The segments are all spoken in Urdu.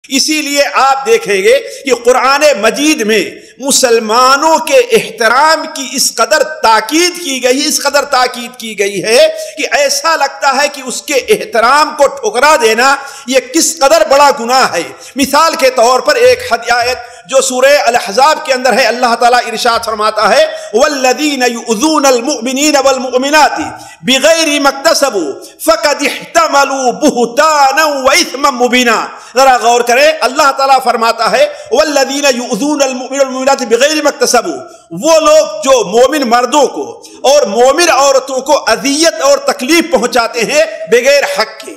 اسی لیے آپ دیکھیں گے کہ قرآن مجید میں مسلمانوں کے احترام کی اس قدر تاکید کی گئی ہے کہ ایسا لگتا ہے کہ اس کے احترام کو ٹھکرا دینا یہ کس قدر بڑا گناہ ہے۔ مثال کے طور پر ایک آیت جو سورہ الاحزاب کے اندر ہے، اللہ تعالیٰ ارشاد فرماتا ہے والذین یؤذون المؤمنین والمؤمنات بغیر ما اکتسبوا فقد احتملوا بہتانا واثما مبینا۔ ذرا غور کریں، اللہ تعالیٰ فرماتا ہے والذین یؤذون المؤمنین والمؤمنات بغیر ما اکتسبوا، وہ لوگ جو مومن مردوں کو اور مومن عورتوں کو اذیت اور تکلیف پہنچاتے ہیں بغیر حق کے،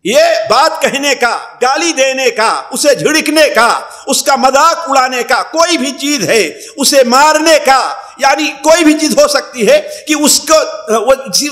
یہ بات کہنے کا، گالی دینے کا، اسے جھڑکنے کا، اس کا مذاق اڑانے کا، کوئی بھی چیز ہے، اسے مارنے کا، یعنی کوئی بھی چیز ہو سکتی ہے کہ اس کو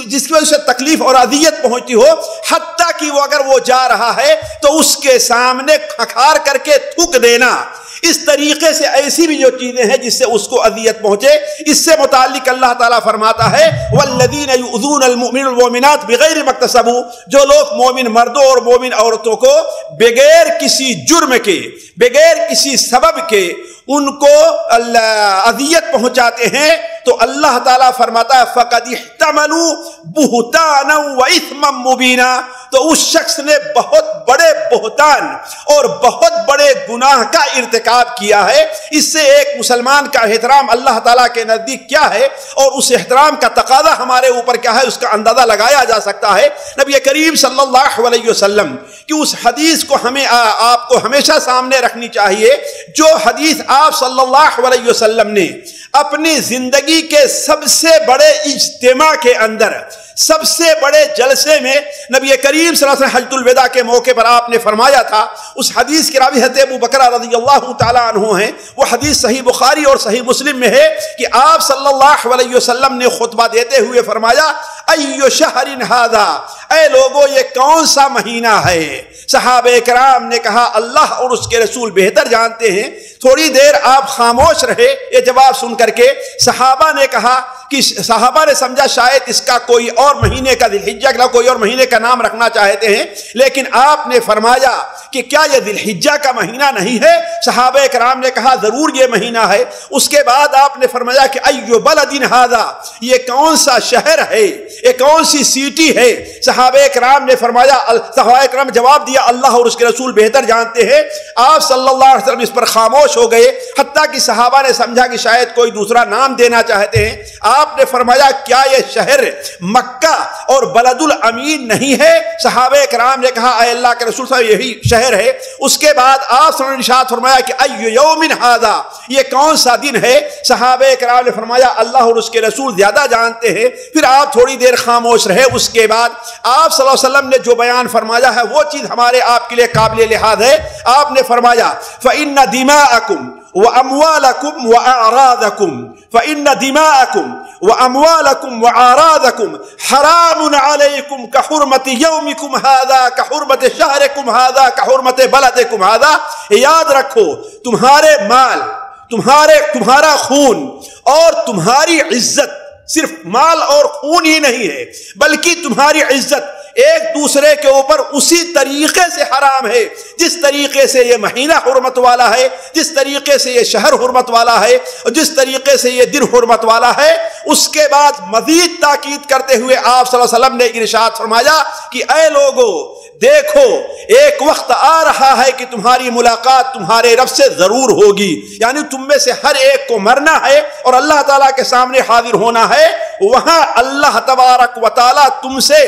جس کی وجہ سے تکلیف اور اذیت پہنچتی ہو، حتیٰ کہ وہ اگر وہ جا رہا ہے تو اس کے سامنے کھکھار کر کے تھوک دینا، اس طریقے سے ایسی بھی جو چیزیں ہیں جس سے اس کو اذیت پہنچے، اس سے متعلق اللہ تعالیٰ فرماتا ہے والذین یؤذون المؤمنین والمؤمنات بغیر ما اکتسبوا، جو لوگ مومن مردوں اور مومن عورتوں کو بغیر کسی جرم کے، بغیر کسی سبب کے ان کو اذیت پہنچاتے ہیں، تو اللہ تعالیٰ فرماتا ہے فقد احتملوا بہتانا واثما مبینا، تو اس شخص نے بہت بڑے بہتان اور بہت بڑے گناہ کا ارتکاب کیا ہے۔ اس سے ایک مسلمان کا احترام اللہ تعالیٰ کے نزدیک کیا ہے اور اس احترام کا تقاضا ہمارے اوپر کیا ہے، اس کا اندازہ لگایا جا سکتا ہے۔ نبی کریم صلی اللہ علیہ وسلم کی اس حدیث کو ہمیں آپ کو ہمیشہ سامنے رکھنی چاہیے، جو حدیث آپ صلی اللہ علیہ وسلم نے اپنی زندگی کے سب سے بڑے اجتماع کے اندر، سب سے بڑے جلسے میں نبی کریم صلی اللہ علیہ وسلم حجۃ الوداع کے موقع پر آپ نے فرمایا تھا۔ اس حدیث کے راوی حضرت ابو بکر رضی اللہ تعالیٰ عنہ ہیں، وہ حدیث صحیح بخاری اور صحیح مسلم میں ہے کہ آپ صلی اللہ علیہ وسلم نے خطبہ دیتے ہوئے فرمایا ایو شہر ھذا، اے لوگوں یہ کون سا مہینہ ہے؟ صحابہ کرام نے کہا اللہ اور اس کے رسول بہتر جانتے ہیں۔ تھوڑی دیر آپ خاموش رہے یہ جواب سن کر کے۔ صحابہ نے کہا کہ صحابہ نے سمجھا شاید اس کا کوئی اور مہینے کا ذی الحجہ کا کوئی اور مہینے کا نام رکھنا چاہتے ہیں، لیکن آپ نے فرمایا کہ کیا یہ ذی الحجہ کا مہینہ نہیں ہے؟ صحابہ کرام نے کہا ضرور یہ مہینہ ہے۔ اس کے بعد آپ نے فرمایا کہ ایو بلد ھذا، یہ کون سا شہر ہے، یہ کون سی سٹی ہے؟ صحابہ کرام نے فرمایا، صحابہ کرام جواب دیا اللہ اور اس کے رسول بہتر جانتے ہیں۔ آپ صلی اللہ علیہ وسلم اس پر خاموش ہو گئے، حتیٰ کہ صحابہ نے سمجھا کہ شاید کوئی دوسرا نام دینا چاہتے ہیں۔ آپ نے فرمایا کیا یہ شہر مکہ اور بلد الامین نہیں ہے؟ صحابہ کرام نے کہا اے اللہ کے رسول صاحب یہی شہر ہے۔ اس کے بعد آپ نے ارشاد فرمایا کہ ایو یوم ھذا، یہ کون سا دن ہے؟ صحابہ کرام نے فرمایا اللہ اور اس کے رسول زیادہ جانتے ہیں۔ پھر آپ تھوڑی دیر خاموش رہے۔ اس کے بعد آپ صلی اللہ علیہ وسلم نے جو بیان فرمایا ہے وہ چیز ہمارے آپ کے لیے قابل لحاظ ہے۔ آپ نے فرمایا فإن دماءکم وأموالكم وأعراضكم فإن دماءكم وأموالكم وأعراضكم حرام عليكم كحرمة يومكم هذا كحرمة شهركم هذا كحرمة بلدكم هذا۔ یاد رکھو تمہارے مال، تمہارا خون اور تمہاری عزت، صرف مال اور خون ہی نہیں ہے بلکہ تمہاری عزت ایک دوسرے کے اوپر اسی طریقے سے حرام ہے جس طریقے سے یہ مہینہ حرمت والا ہے، جس طریقے سے یہ شہر حرمت والا ہے اور جس طریقے سے یہ دن حرمت والا ہے۔ اس کے بعد مزید تاکید کرتے ہوئے آپ صلی اللہ علیہ وسلم نے ارشاد فرمایا کہ اے لوگو دیکھو ایک وقت آ رہا ہے کہ تمہاری ملاقات تمہارے رب سے ضرور ہوگی، یعنی تم میں سے ہر ایک کو مرنا ہے اور اللہ تعالیٰ کے سامنے حاضر ہونا ہے۔ وہاں اللہ تبارک و تعالیٰ تم سے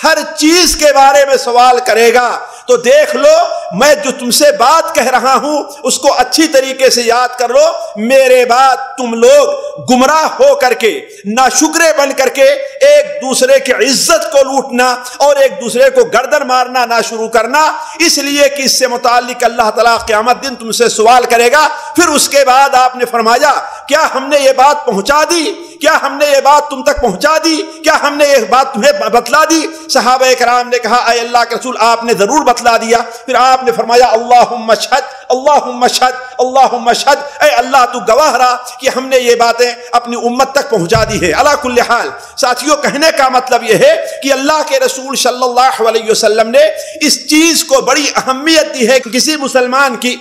ہر چیز کے بارے میں سوال کرے گا۔ تو دیکھ لو میں جو تم سے بات کہہ رہا ہوں اس کو اچھی طریقے سے یاد کر لو، میرے بعد تم لوگ گمراہ ہو کر کے، ناشکرے بن کر کے ایک دوسرے کی عزت کو لوٹنا اور ایک دوسرے کو گردن مارنا نہ شروع کرنا، اس لیے کہ اس سے متعلق اللہ تعالیٰ قیامت دن تم سے سوال کرے گا۔ پھر اس کے بعد آپ نے فرمایا کیا ہم نے یہ بات پہنچا دی؟ کیا ہم نے یہ بات تم تک پہنچا دی؟ کیا ہم نے یہ بات تمہیں بتلا دی؟ صحابہ کرام نے کہا اے اللہ کے رسول آپ نے ضرور بتلا دیا۔ پھر آپ آپ نے فرمایا اللہم اشہد اللہم اشہد اللہم اشہد، اے اللہ تو گواہ رہا کہ ہم نے یہ باتیں اپنی امت تک پہنچا دی ہے۔ علی کل حال ساتھیوں، کہنے کا مطلب یہ ہے کہ اللہ کے رسول صلی اللہ علیہ وسلم نے اس چیز کو بڑی اہمیت دی ہے کہ کسی مسلمان کی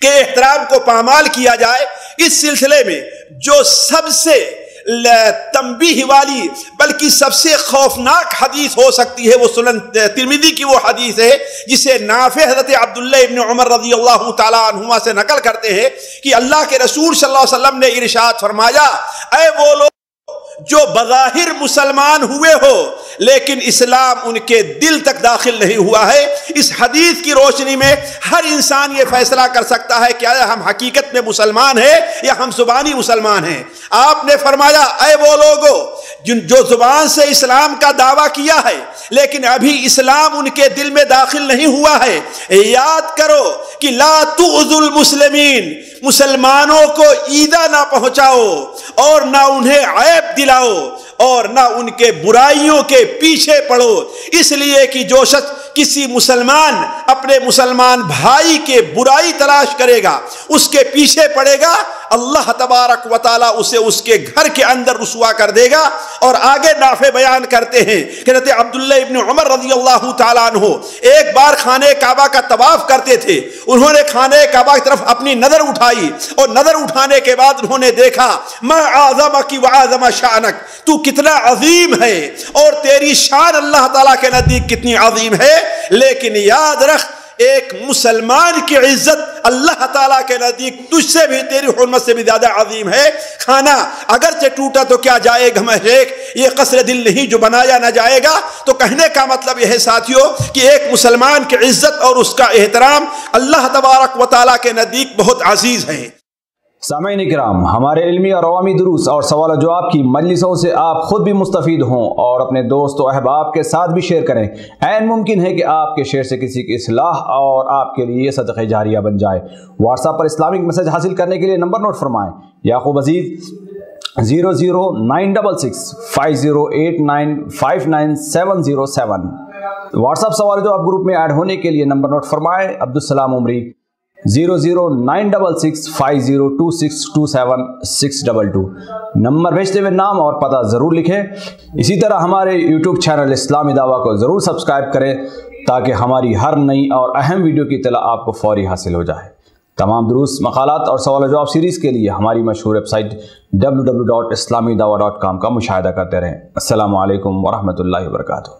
کے احترام کو پامال کیا جائے۔ اس سلسلے میں جو سب سے تنبیہ والی بلکہ سب سے خوفناک حدیث ہو سکتی ہے وہ سنن ترمذی کی وہ حدیث ہے جسے نافع حضرت عبداللہ ابن عمر رضی اللہ تعالیٰ عنہما سے نقل کرتے ہیں کہ اللہ کے رسول صلی اللہ علیہ وسلم نے ارشاد فرمایا، اے وہ لوگ جو بظاہر مسلمان ہوئے ہو لیکن اسلام ان کے دل تک داخل نہیں ہوا ہے۔ اس حدیث کی روشنی میں ہر انسان یہ فیصلہ کر سکتا ہے کہ آیا ہم حقیقت میں مسلمان ہیں یا ہم زبانی مسلمان ہیں۔ آپ نے فرمایا، اے وہ لوگو جو زبان سے اسلام کا دعویٰ کیا ہے لیکن ابھی اسلام ان کے دل میں داخل نہیں ہوا ہے، یاد کرو کہ لا تؤذوا المسلمین، مسلمانوں کو ایذا نہ پہنچاؤ اور نہ انہیں عیب دلاؤ اور نہ ان کے برائیوں کے پیچھے پڑو، اس لیے کہ جو شخص کسی مسلمان اپنے مسلمان بھائی کے برائی تلاش کرے گا، اس کے پیچھے پڑے گا، اللہ تبارک و تعالیٰ اسے اس کے گھر کے اندر رسوا کر دے گا۔ اور آگے نافع بیان کرتے ہیں کہ حضرت عبداللہ ابن عمر رضی اللہ تعالیٰ عنہ ایک بار خانہ کعبہ کا طواف کرتے تھے، انہوں نے خانہ کعبہ کی طرف اپنی نظر اٹھائی اور نظر اٹھانے کے بعد انہوں نے دیکھا ما اعظمک وعظم شانک، تو کتنا عظیم ہے اور تیری شان اللہ تعالیٰ کے نزدیک کتنی عظیم ہے، لیکن یاد رکھ ایک مسلمان کی عزت اللہ تعالیٰ کے نزدیک تجھ سے بھی، تیری حرمت سے بھی زیادہ عظیم ہے۔ کھانا اگرچہ ٹوٹا تو کیا جائے گا محرک، یہ قصر دل نہیں جو بنایا نہ جائے گا۔ تو کہنے کا مطلب یہ ہے ساتھیوں کہ ایک مسلمان کی عزت اور اس کا احترام اللہ تبارک و تعالیٰ کے نزدیک بہت عزیز ہے۔ سامعین کرام، ہمارے علمی اور عوامی دروس اور سوال و جواب کی مجلسوں سے آپ خود بھی مستفید ہوں اور اپنے دوست و احباب کے ساتھ بھی شیئر کریں۔ عین ممکن ہے کہ آپ کے شیئر سے کسی کی اصلاح اور آپ کے لیے صدقہ جاریہ بن جائے۔ واٹس ایپ پر اسلامک میسج حاصل کرنے کے لیے نمبر نوٹ فرمائیں: یعقوب عزیز 00966 5089 59707۔ واٹس ایپ سوال جو آپ گروپ میں ایڈ ہونے کے لیے نمبر نوٹ فرمائیں: عبدالسلام عمری 00966 502627 622۔ نمبر بھیجتے ہوئے نام اور پتہ ضرور لکھیں۔ اسی طرح ہمارے یوٹیوب چینل اسلامی دعویٰ کو ضرور سبسکرائب کریں تاکہ ہماری ہر نئی اور اہم ویڈیو کی اطلاع آپ کو فوری حاصل ہو جائے۔ تمام دروس، مقالات اور سوال و جواب سیریز کے لیے ہماری مشہور ویب سائٹ www.islamidawah.com کا مشاہدہ کرتے رہیں۔ السلام علیکم ورحمۃ اللہ وبرکاتہ۔